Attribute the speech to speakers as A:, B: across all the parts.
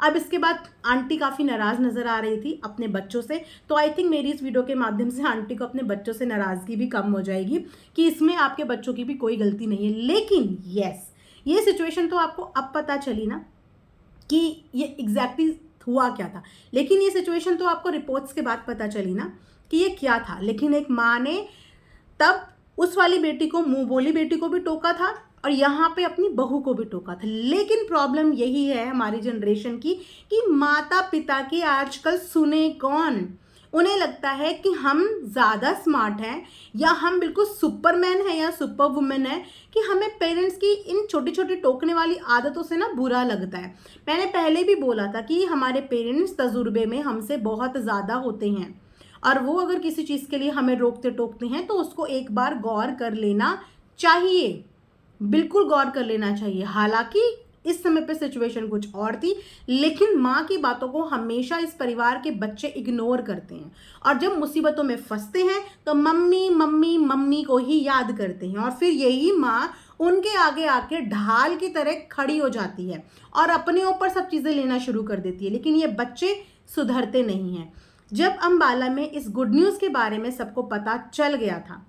A: अब इसके बाद आंटी काफ़ी नाराज़ नज़र आ रही थी अपने बच्चों से, तो आई थिंक मेरी इस वीडियो के माध्यम से आंटी को अपने बच्चों से नाराज़गी भी कम हो जाएगी कि इसमें आपके बच्चों की भी कोई गलती नहीं है। लेकिन यस, ये सिचुएशन तो आपको अब पता चली ना कि ये एग्जैक्टली हुआ क्या था, लेकिन ये सिचुएशन तो आपको रिपोर्ट्स के बाद पता चली ना कि ये क्या था। लेकिन एक माँ ने तब उस वाली बेटी को, मुंह बोली बेटी को भी टोका था और यहाँ पे अपनी बहू को भी टोका था। लेकिन प्रॉब्लम यही है हमारी जनरेशन की कि माता पिता की आजकल सुने कौन। उन्हें लगता है कि हम ज़्यादा स्मार्ट हैं या हम बिल्कुल सुपरमैन हैं या सुपर वुमेन है कि हमें पेरेंट्स की इन छोटी छोटी टोकने वाली आदतों से ना बुरा लगता है। मैंने पहले भी बोला था कि हमारे पेरेंट्स तजुर्बे में हमसे बहुत ज़्यादा होते हैं और वो अगर किसी चीज़ के लिए हमें रोकते टोकते हैं तो उसको एक बार गौर कर लेना चाहिए, बिल्कुल गौर कर लेना चाहिए। हालांकि इस समय पे सिचुएशन कुछ और थी, लेकिन माँ की बातों को हमेशा इस परिवार के बच्चे इग्नोर करते हैं और जब मुसीबतों में फंसते हैं तो मम्मी मम्मी मम्मी को ही याद करते हैं और फिर यही माँ उनके आगे आके ढाल की तरह खड़ी हो जाती है और अपने ऊपर सब चीज़ें लेना शुरू कर देती है। लेकिन ये बच्चे सुधरते नहीं हैं। जब अम्बाला में इस गुड न्यूज़ के बारे में सबको पता चल गया था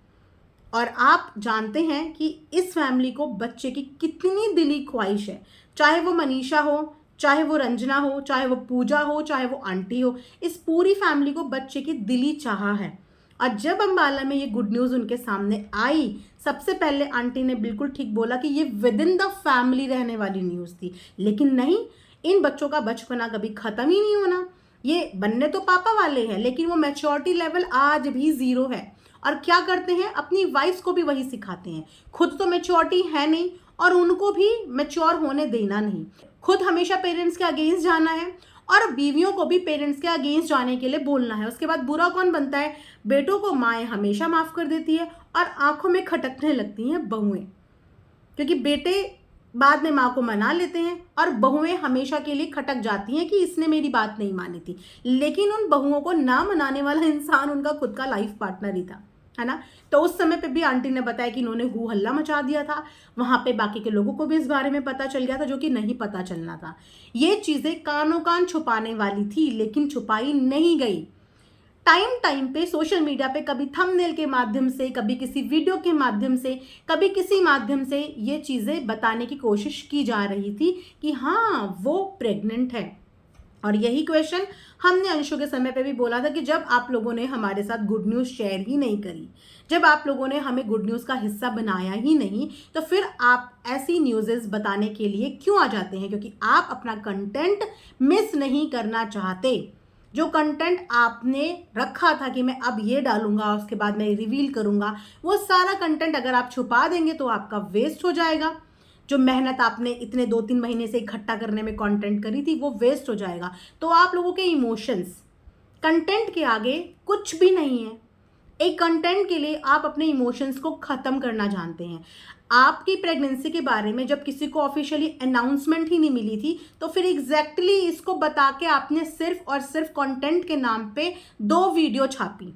A: और आप जानते हैं कि इस फैमिली को बच्चे की कितनी दिली ख्वाहिश है, चाहे वो मनीषा हो, चाहे वो रंजना हो, चाहे वो पूजा हो, चाहे वो आंटी हो, इस पूरी फैमिली को बच्चे की दिली चाह है। और जब अम्बाला में ये गुड न्यूज़ उनके सामने आई, सबसे पहले आंटी ने बिल्कुल ठीक बोला कि ये विद इन द फैमिली रहने वाली न्यूज़ थी। लेकिन नहीं, इन बच्चों का बचपना कभी ख़त्म ही नहीं होना। ये बनने तो पापा वाले हैं लेकिन वो मैच्योरिटी लेवल आज भी ज़ीरो है। और क्या करते हैं, अपनी वाइफ्स को भी वही सिखाते हैं। खुद तो मैच्योरिटी है नहीं और उनको भी मैच्योर होने देना नहीं। खुद हमेशा पेरेंट्स के अगेंस्ट जाना है और बीवियों को भी पेरेंट्स के अगेंस्ट जाने के लिए बोलना है। उसके बाद बुरा कौन बनता है, बेटों को माएँ हमेशा माफ़ कर देती है और आंखों में खटकने लगती हैं बहुएं, क्योंकि बेटे बाद में माँ को मना लेते हैं और बहुएं हमेशा के लिए खटक जाती हैं कि इसने मेरी बात नहीं मानी थी। लेकिन उन बहुओं को ना मनाने वाला इंसान उनका खुद का लाइफ पार्टनर ही था, है ना। तो उस समय पे भी आंटी ने बताया कि इन्होंने हू हल्ला मचा दिया था। वहाँ पे बाकी के लोगों को भी इस बारे में पता चल गया था जो कि नहीं पता चलना था। ये चीज़ें कानों कान छुपाने वाली थी लेकिन छुपाई नहीं गई। टाइम टाइम पे सोशल मीडिया पे कभी थंबनेल के माध्यम से, कभी किसी वीडियो के माध्यम से, कभी किसी माध्यम से ये चीज़ें बताने की कोशिश की जा रही थी कि हाँ वो प्रेग्नेंट है। और यही क्वेश्चन हमने अंशु के समय पे भी बोला था कि जब आप लोगों ने हमारे साथ गुड न्यूज़ शेयर ही नहीं करी, जब आप लोगों ने हमें गुड न्यूज़ का हिस्सा बनाया ही नहीं, तो फिर आप ऐसी न्यूज़ेस बताने के लिए क्यों आ जाते हैं? क्योंकि आप अपना कंटेंट मिस नहीं करना चाहते। जो कंटेंट आपने रखा था कि मैं अब ये डालूंगा उसके बाद मैं रिवील करूंगा, वो सारा कंटेंट अगर आप छुपा देंगे तो आपका वेस्ट हो जाएगा। जो मेहनत आपने इतने 2-3 महीने से इकट्ठा करने में कंटेंट करी थी वो वेस्ट हो जाएगा। तो आप लोगों के इमोशंस कंटेंट के आगे कुछ भी नहीं है। एक कंटेंट के लिए आप अपने इमोशंस को ख़त्म करना जानते हैं। आपकी प्रेगनेंसी के बारे में जब किसी को ऑफिशियली अनाउंसमेंट ही नहीं मिली थी तो फिर एग्जैक्टली इसको बता के आपने सिर्फ और सिर्फ कंटेंट के नाम पे 2 वीडियो छापी,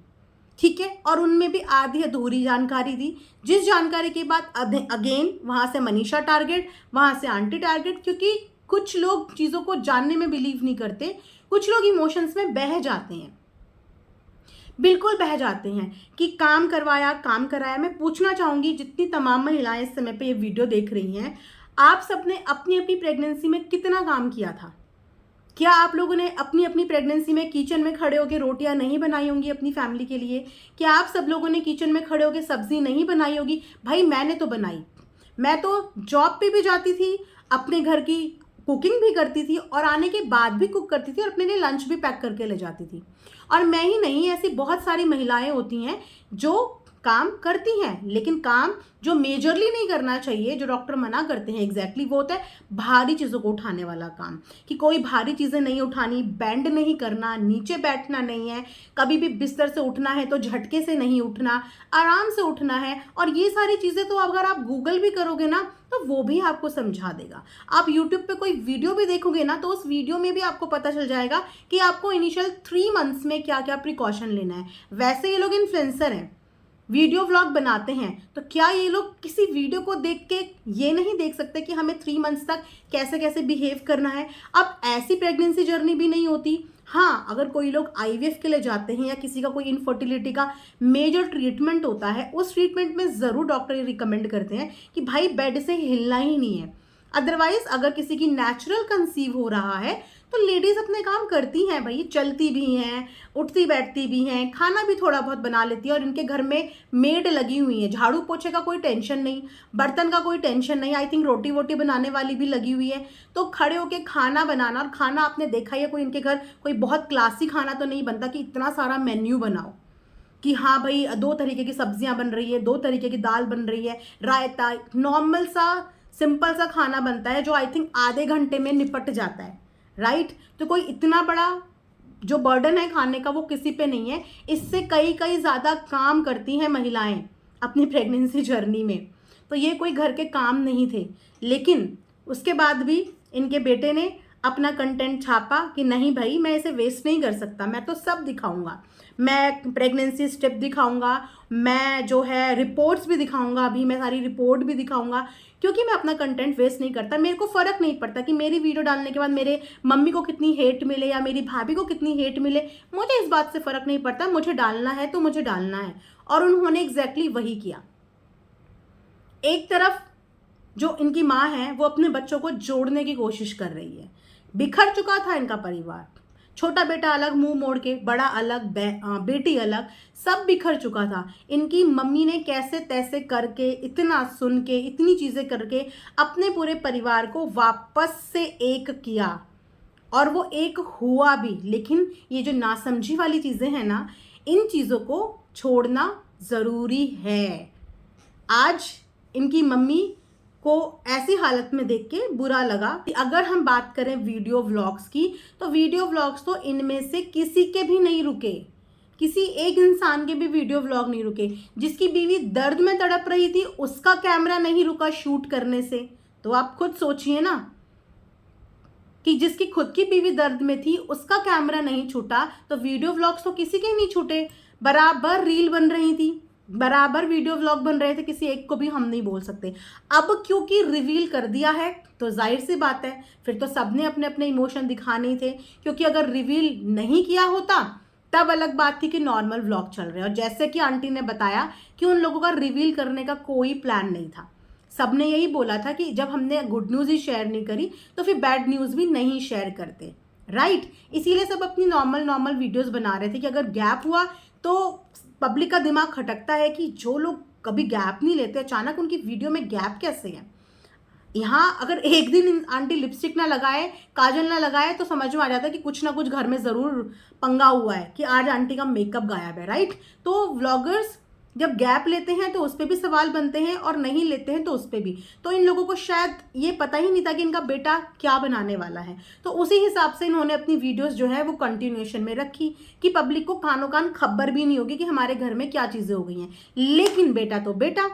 A: ठीक है, और उनमें भी आधी अधूरी जानकारी दी। जिस जानकारी के बाद अगेन वहाँ से मनीषा टारगेट, वहाँ से आंटी टारगेट, क्योंकि कुछ लोग चीज़ों को जानने में बिलीव नहीं करते, कुछ लोग इमोशंस में बह जाते हैं, बिल्कुल बह जाते हैं कि काम करवाया काम कराया। मैं पूछना चाहूँगी जितनी तमाम महिलाएं इस समय पे ये वीडियो देख रही हैं, आप सबने अपनी अपनी प्रेगनेंसी में कितना काम किया था? क्या आप लोगों ने अपनी अपनी प्रेगनेंसी में किचन में खड़े होकर रोटियां नहीं बनाई होंगी अपनी फैमिली के लिए? क्या आप सब लोगों ने किचन में खड़े होकर सब्जी नहीं बनाई होगी? भाई मैंने तो बनाई। मैं तो जॉब पे भी जाती थी, अपने घर की कुकिंग भी करती थी और आने के बाद भी कुक करती थी और अपने लिए लंच भी पैक करके ले जाती थी। और मैं ही नहीं, ऐसी बहुत सारी महिलाएं होती हैं जो काम करती हैं, लेकिन काम जो मेजरली नहीं करना चाहिए, जो डॉक्टर मना करते हैं एग्जैक्टली वो होता है भारी चीज़ों को उठाने वाला काम। कि कोई भारी चीज़ें नहीं उठानी, बेंड नहीं करना, नीचे बैठना नहीं है, कभी भी बिस्तर से उठना है तो झटके से नहीं उठना, आराम से उठना है। और ये सारी चीज़ें तो अगर आप गूगल भी करोगे ना तो वो भी आपको समझा देगा। आप यूट्यूब पे कोई वीडियो भी देखोगे ना तो उस वीडियो में भी आपको पता चल जाएगा कि आपको इनिशियल 3 मंथ्स में क्या क्या प्रिकॉशन लेना है। वैसे ये लोग इन्फ्लुएंसर हैं, वीडियो व्लॉग बनाते हैं तो क्या ये लोग किसी वीडियो को देख के ये नहीं देख सकते कि हमें 3 मंथ्स तक कैसे कैसे बिहेव करना है? अब ऐसी प्रेगनेंसी जर्नी भी नहीं होती। हाँ, अगर कोई लोग आईवीएफ के लिए जाते हैं या किसी का कोई इनफर्टिलिटी का मेजर ट्रीटमेंट होता है, उस ट्रीटमेंट में ज़रूर डॉक्टर ये रिकमेंड करते हैं कि भाई बेड से हिलना ही नहीं है। अदरवाइज अगर किसी की नेचुरल कंसीव हो रहा है तो लेडीज़ अपने काम करती हैं भाई, चलती भी हैं, उठती बैठती भी हैं, खाना भी थोड़ा बहुत बना लेती है, और इनके घर में मेड लगी हुई है, झाड़ू पोछे का कोई टेंशन नहीं, बर्तन का कोई टेंशन नहीं, आई थिंक रोटी वोटी बनाने वाली भी लगी हुई है। तो खड़े होके खाना बनाना, और खाना आपने देखा ही है, कोई इनके घर कोई बहुत क्लासी खाना तो नहीं बनता कि इतना सारा मेन्यू बनाओ कि हाँ भाई 2 तरीके की सब्जियां बन रही है, 2 तरीके की दाल बन रही है, रायता, नॉर्मल सा सिंपल सा खाना बनता है जो आई थिंक आधे घंटे में निपट जाता है, राइट? तो कोई इतना बड़ा जो बर्डन है खाने का वो किसी पे नहीं है। इससे कई कई ज़्यादा काम करती हैं महिलाएं अपनी प्रेगनेंसी जर्नी में, तो ये कोई घर के काम नहीं थे। लेकिन उसके बाद भी इनके बेटे ने अपना कंटेंट छापा कि नहीं भाई मैं इसे वेस्ट नहीं कर सकता, मैं तो सब दिखाऊंगा, मैं प्रेगनेंसी स्टेप दिखाऊंगा, मैं जो है रिपोर्ट्स भी दिखाऊंगा, अभी मैं सारी रिपोर्ट भी दिखाऊंगा, क्योंकि मैं अपना कंटेंट वेस्ट नहीं करता। मेरे को फ़र्क नहीं पड़ता कि मेरी वीडियो डालने के बाद मेरे मम्मी को कितनी हेट मिले या मेरी भाभी को कितनी हेट मिले, मुझे इस बात से फ़र्क नहीं पड़ता, मुझे डालना है तो मुझे डालना है। और उन्होंने एग्जैक्टली वही किया। एक तरफ जो इनकी माँ है वो अपने बच्चों को जोड़ने की कोशिश कर रही है, बिखर चुका था इनका परिवार, छोटा बेटा अलग मुंह मोड़ के, बड़ा अलग, बेटी अलग, सब बिखर चुका था। इनकी मम्मी ने कैसे तैसे करके, इतना सुन के, इतनी चीज़ें करके अपने पूरे परिवार को वापस से एक किया, और वो एक हुआ भी। लेकिन ये जो नासमझी वाली चीज़ें हैं ना, इन चीज़ों को छोड़ना ज़रूरी है। आज इनकी मम्मी को ऐसी हालत में देख के बुरा लगा। अगर हम बात करें वीडियो व्लॉग्स की, तो वीडियो व्लॉग्स तो इनमें से किसी के भी नहीं रुके, किसी एक इंसान के भी वीडियो व्लॉग नहीं रुके। जिसकी बीवी दर्द में तड़प रही थी उसका कैमरा नहीं रुका शूट करने से। तो आप खुद सोचिए ना कि जिसकी खुद की बीवी दर्द में थी उसका कैमरा नहीं छूटा, तो वीडियो व्लॉग्स तो किसी के नहीं छूटे। बराबर रील बन रही थी, बराबर वीडियो व्लॉग बन रहे थे, किसी एक को भी हम नहीं बोल सकते। अब क्योंकि रिवील कर दिया है तो जाहिर सी बात है फिर तो सबने अपने अपने इमोशन दिखाने ही थे, क्योंकि अगर रिवील नहीं किया होता तब अलग बात थी कि नॉर्मल व्लॉग चल रहे हैं। और जैसे कि आंटी ने बताया कि उन लोगों का रिवील करने का कोई प्लान नहीं था, सबने यही बोला था कि जब हमने गुड न्यूज़ ही शेयर नहीं करी तो फिर बैड न्यूज़ भी नहीं शेयर करते, राइट? इसीलिए सब अपनी नॉर्मल वीडियोस बना रहे थे कि अगर गैप हुआ तो पब्लिक का दिमाग खटकता है कि जो लोग कभी गैप नहीं लेते, अचानक उनकी वीडियो में गैप कैसे है। यहाँ अगर एक दिन आंटी लिपस्टिक ना लगाए, काजल ना लगाए, तो समझ में आ जाता है कि कुछ ना कुछ घर में ज़रूर पंगा हुआ है कि आज आंटी का मेकअप गायब है, राइट? तो व्लॉगर्स जब गैप लेते हैं तो उस पर भी सवाल बनते हैं, और नहीं लेते हैं तो उस पर भी। तो इन लोगों को शायद ये पता ही नहीं था कि इनका बेटा क्या बनाने वाला है, तो उसी हिसाब से इन्होंने अपनी वीडियोस जो है वो कंटिन्यूएशन में रखी कि पब्लिक को कानो कान खबर भी नहीं होगी कि हमारे घर में क्या चीज़ें हो गई हैं। लेकिन बेटा तो बेटा,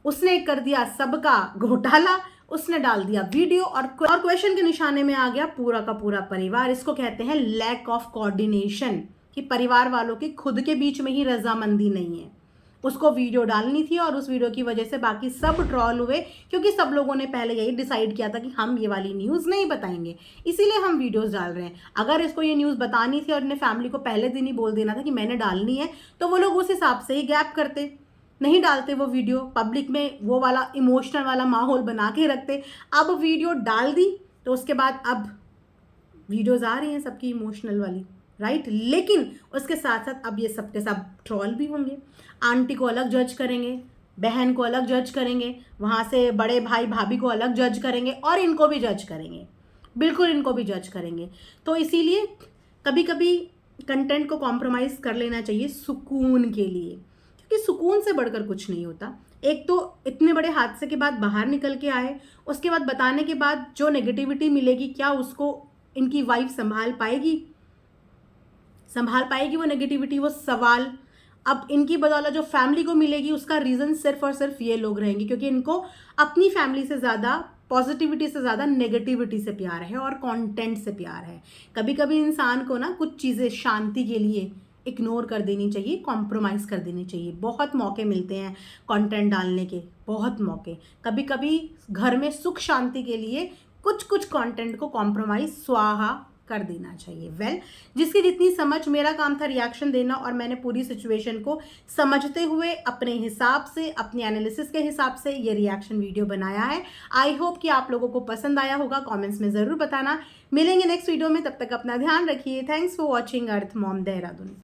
A: उसने कर दिया सबका घोटाला, उसने डाल दिया वीडियो, और क्वेश्चन के निशाने में आ गया पूरा का पूरा परिवार। इसको कहते हैं लैक ऑफ कोऑर्डिनेशन, कि परिवार वालों की खुद के बीच में ही रजामंदी नहीं है। उसको वीडियो डालनी थी और उस वीडियो की वजह से बाकी सब ट्रॉल हुए, क्योंकि सब लोगों ने पहले यही डिसाइड किया था कि हम ये वाली न्यूज़ नहीं बताएंगे, इसीलिए हम वीडियोस डाल रहे हैं। अगर इसको ये न्यूज़ बतानी थी और अपने फैमिली को पहले दिन ही बोल देना था कि मैंने डालनी है, तो वो लोग उस हिसाब से ही गैप करते, नहीं डालते वो वीडियो, पब्लिक में वो वाला इमोशनल वाला माहौल बना के रखते। अब वीडियो डाल दी तो उसके बाद अब वीडियोज़ आ रही हैं सबकी इमोशनल वाली, राइट? लेकिन उसके साथ साथ अब ये सबके सब ट्रॉल भी होंगे। आंटी को अलग जज करेंगे, बहन को अलग जज करेंगे, वहाँ से बड़े भाई भाभी को अलग जज करेंगे, और इनको भी जज करेंगे, बिल्कुल इनको भी जज करेंगे। तो इसीलिए कभी कभी कंटेंट को कॉम्प्रोमाइज़ कर लेना चाहिए सुकून के लिए, क्योंकि सुकून से बढ़कर कुछ नहीं होता। एक तो इतने बड़े हादसे के बाद बाहर निकल के आए, उसके बाद बताने के बाद जो नेगेटिविटी मिलेगी, क्या उसको इनकी वाइफ संभाल पाएगी वो नेगेटिविटी, वो सवाल। अब इनकी बदौलत जो फैमिली को मिलेगी उसका रीज़न सिर्फ और सिर्फ ये लोग रहेंगे, क्योंकि इनको अपनी फैमिली से ज़्यादा, पॉजिटिविटी से ज़्यादा नेगेटिविटी से प्यार है और कंटेंट से प्यार है। कभी कभी इंसान को ना कुछ चीज़ें शांति के लिए इग्नोर कर देनी चाहिए, कॉम्प्रोमाइज़ कर देनी चाहिए। बहुत मौके मिलते हैं कंटेंट डालने के, बहुत मौके। कभी कभी घर में सुख शांति के लिए कुछ कुछ कंटेंट को कॉम्प्रोमाइज़ स्वाहा कर देना चाहिए। जिसकी जितनी समझ, मेरा काम था रिएक्शन देना और मैंने पूरी सिचुएशन को समझते हुए अपने हिसाब से, अपने एनालिसिस के हिसाब से ये रिएक्शन वीडियो बनाया है। आई होप कि आप लोगों को पसंद आया होगा। कमेंट्स में ज़रूर बताना। मिलेंगे नेक्स्ट वीडियो में, तब तक अपना ध्यान रखिए। Thanks for watching earth mom Dehradun.